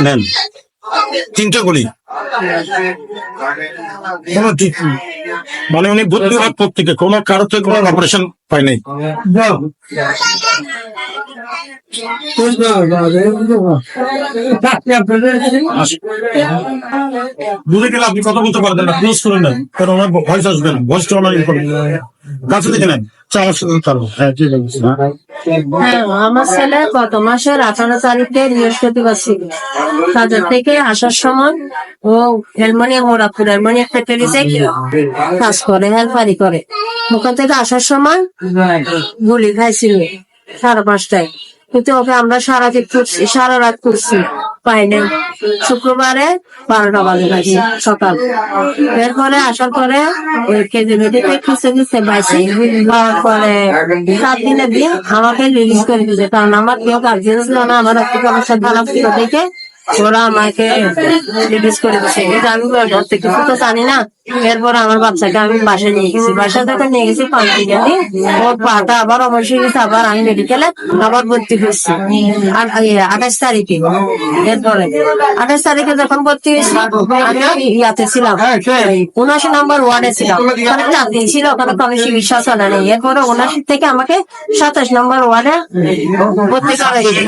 নেন, 3টে গুলি। কোনো ঠিক মানে উনি ভর্তি হওয়ার পর থেকে কোনো কারো থেকে কোনো অপারেশন পায় নাই। দূরে গেলে আপনি কথা বলতে পারবেন না, ক্লোজ করে নেন, কারণ ওনার ভয়েস আসবে না, ভয়েসটা ওনার কাছে দেখে নেন। হ্যাঁ, আমার ছেলে গত মাসের 18 তারিখে বৃহস্পতিবার ছিল। বাজার থেকে আসার সময় ও মোরাপুর অ্যালমোনিয়াম ফ্যাক্টরিতে কাজ করে, হেল্পারি করে। ওখান থেকে আসার সময় গুলি খাইছিল 5:30টায়, কিন্তু ওকে আমরা সারা রাত করছি, পাইনি। শুক্রবারে 12টা বাজে খাইছি সকাল। এরপরে আসার পরে ওই কেজি মেডিতে কিছু পাইছি, পাওয়ার পরে 7 দিনের দিন আমাকে রিলিজ করে দিয়েছে, কারণ আমার কেউ গার্জিয়ান ছিল না, আমার একটু সমস্যা খারাপ ছিল দেখে ওরা আমাকে রিলিজ করে দিচ্ছে। কিন্তু আমি ঘর থেকে কিছু তো জানি না। এরপর আমার বাচ্চাকে আমি বাসায় নিয়ে গেছি, বাসা থেকে নিয়ে গেছি 5 দিন। ওর পাটা আবার অবশ্যই গেছে, আবার আমি মেডিকেলে আবার ভর্তি হয়েছি 28 তারিখে। এরপরে 28 তারিখে যখন ভর্তি হয়েছি আমি ইয়াতে ছিলাম, 79 নম্বর ওয়ার্ডে ছিলাম। ওখানে 4 দিন ছিল, ওখানে তো আমি চিকিৎসা চলে নেই। এরপরে 79 থেকে আমাকে 27 নম্বর ওয়ার্ডে ভর্তি করা হয়েছে।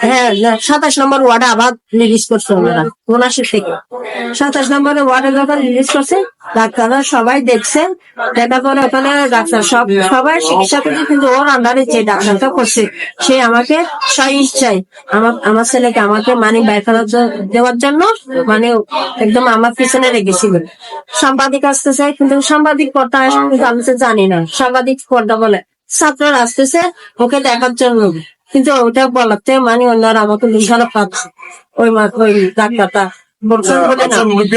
হ্যাঁ, 27 নম্বর ওয়ার্ডে আবার রিলিজ করছে ওনারা 79 থেকে। 27 নম্বরে ওয়ার্ডে যখন রিলিজ করছে, ডাক্তাররা সবাই দেখছে, দেখার পরে ওখানে ডাক্তার সবাই চিকিৎসা করছে, কিন্তু ওর আন্ডারে যে ডাক্তারটা করছে সে আমাকে স্বইচ্ছায় আমার ছেলেকে আমাকে মানে বাইর দেওয়ার জন্য মানে একদম আমার পিছনে রেখেছিল। সাংবাদিক আসতে চাই, কিন্তু সাংবাদিক পর্দা আমি তো জানি না সাংবাদিক পর্দা বলে। ছাত্ররা আসতেছে ওকে দেখার জন্য, কিন্তু ওটা বলাতে মানে অন্যরা আমাকে খারাপ পাচ্ছে। ওই ডাক্তারটা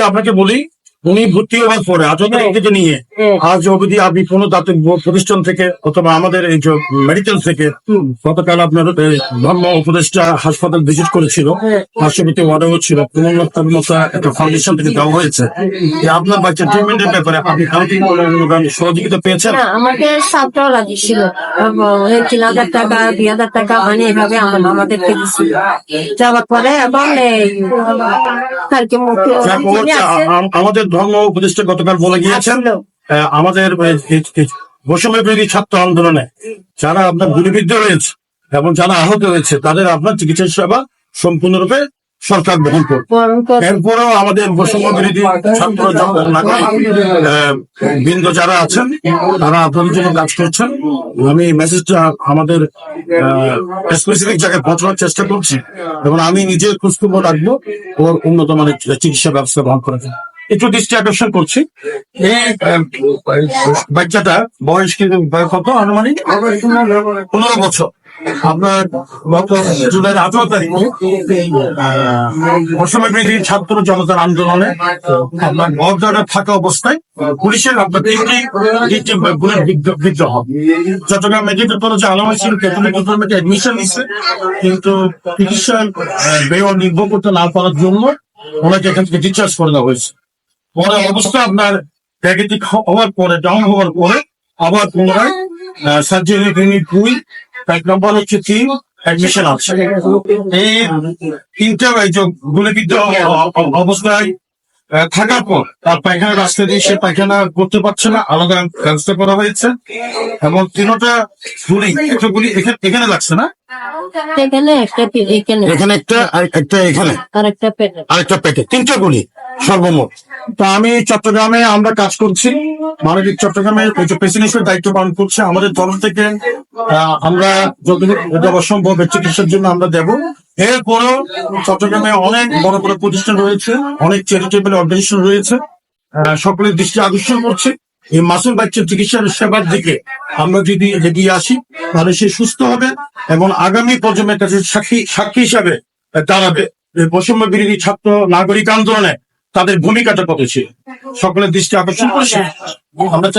আপনাকে বলি, উনি ভর্তি হওয়ার পরে আজ থেকে নিয়ে আজ অবধি আপনি কোনো দাতব্য প্রতিষ্ঠান থেকে অথবা আমাদের এই যে মেডিকেল থেকে গতকাল আপনার ধর্ম উপদেষ্টা হাসপাতাল ভিজিট করেছিল, পার্শ্ববর্তী ওয়ার্ডেও ছিল, একটা ফাউন্ডেশন থেকে দেওয়া হয়েছে। আপনার বাচ্চার ট্রিটমেন্টের ব্যাপারে আপনি সহযোগিতা পেয়েছেন? আমাকে ছাত্ররা দিচ্ছিল 3,000 টাকা 2,000 টাকা মানে এভাবে আমাদেরকে দিচ্ছিল। যাওয়ার পরে এবং আমাদের ধর্ম উপদেষ্টা গতকাল বলে গিয়েছেন আমাদের বৈষম্য বিরোধী ছাত্র আন্দোলনে যারা আপনার গুলিবিদ্ধ হয়েছে এবং যারা আহত হয়েছে তাদের আপনার চিকিৎসা সেবা সম্পূর্ণরূপে সরকার বহন করবে। এরপরেও আমাদের বৈষম্য বিরোধী ছাত্র বৃন্দ যারা আছেন তারা আপনাদের জন্য কাজ করছেন। আমি মেসেজটা আমাদের স্পেসিফিক জায়গায় পৌঁছানোর চেষ্টা করছি এবং আমি নিজে খোঁজখবর রাখবো ওর উন্নত মানের চিকিৎসা ব্যবস্থা গ্রহণ করার জন্য। একটু দৃষ্টি আকর্ষণ করছি, এই বাচ্চাটা বয়স কত আনুমানিক 15 বছর। আপনার গত জুলাই 18 তারিখে বৈষম্য বিরোধী ছাত্র জনতার আন্দোলনে আপনার অবজার্ভার থাকা অবস্থায় পুলিশের আপনার 3টি গুলির বিদ্রোহ চট্টগ্রাম মেডিকেল কলেজে আলামা ছিল অ্যাডমিশন নিচ্ছে, কিন্তু চিকিৎসার ব্যয় নির্ভর করতে না পারার জন্য ওনাকে এখান থেকে ডিসচার্জ করে দেওয়া হয়েছে। পরে অবস্থা আপনার প্যাকেটিক হওয়ার পরে ডাউন হওয়ার পরে আবার পুনরায় সার্জারি ক্লিনিক 2 1 নম্বর হচ্ছে 3 অ্যাডমিশন আছে। এই 3টা গুলিবিদ্ধ অবস্থায় থাকার পর তার পায়খানা রাস্তা দিয়ে সে পায়খানা করতে পারছে না, আলাদা ব্যবস্থা করা হয়েছে এবং 3টা গুলি একটা গুলি এখানে লাগছে না, এখানে একটা এখানে আরেকটা পেটে 3টা গুলি সর্বমোট। তা আমি চট্টগ্রামে আমরা কাজ করছি, মানবিক চট্টগ্রামে প্রেসিডেন্সিয়াল দায়িত্ব পালন করছে আমাদের তরফ থেকে। আমরা যতটুকু সম্ভব চিকিৎসার জন্য আমরা দেব। এরপরও চট্টগ্রামে অনেক বড় বড় প্রতিষ্ঠান রয়েছে, অনেক চ্যারিটেবল অর্গানাইজেশন রয়েছে, সকলের দৃষ্টি আকর্ষণ করছে এই মাসুম বাচ্চার চিকিৎসার সেবার দিকে আমরা যদি এগিয়ে আসি তাহলে সে সুস্থ হবে এবং আগামী প্রজন্মের কাছে সাক্ষী হিসাবে দাঁড়াবে বৈষম্য বিরোধী ছাত্র নাগরিক আন্দোলনে তাদের ভূমিকাটা কত ছিল। সকলের দৃষ্টি আকর্ষণ করছে আমরা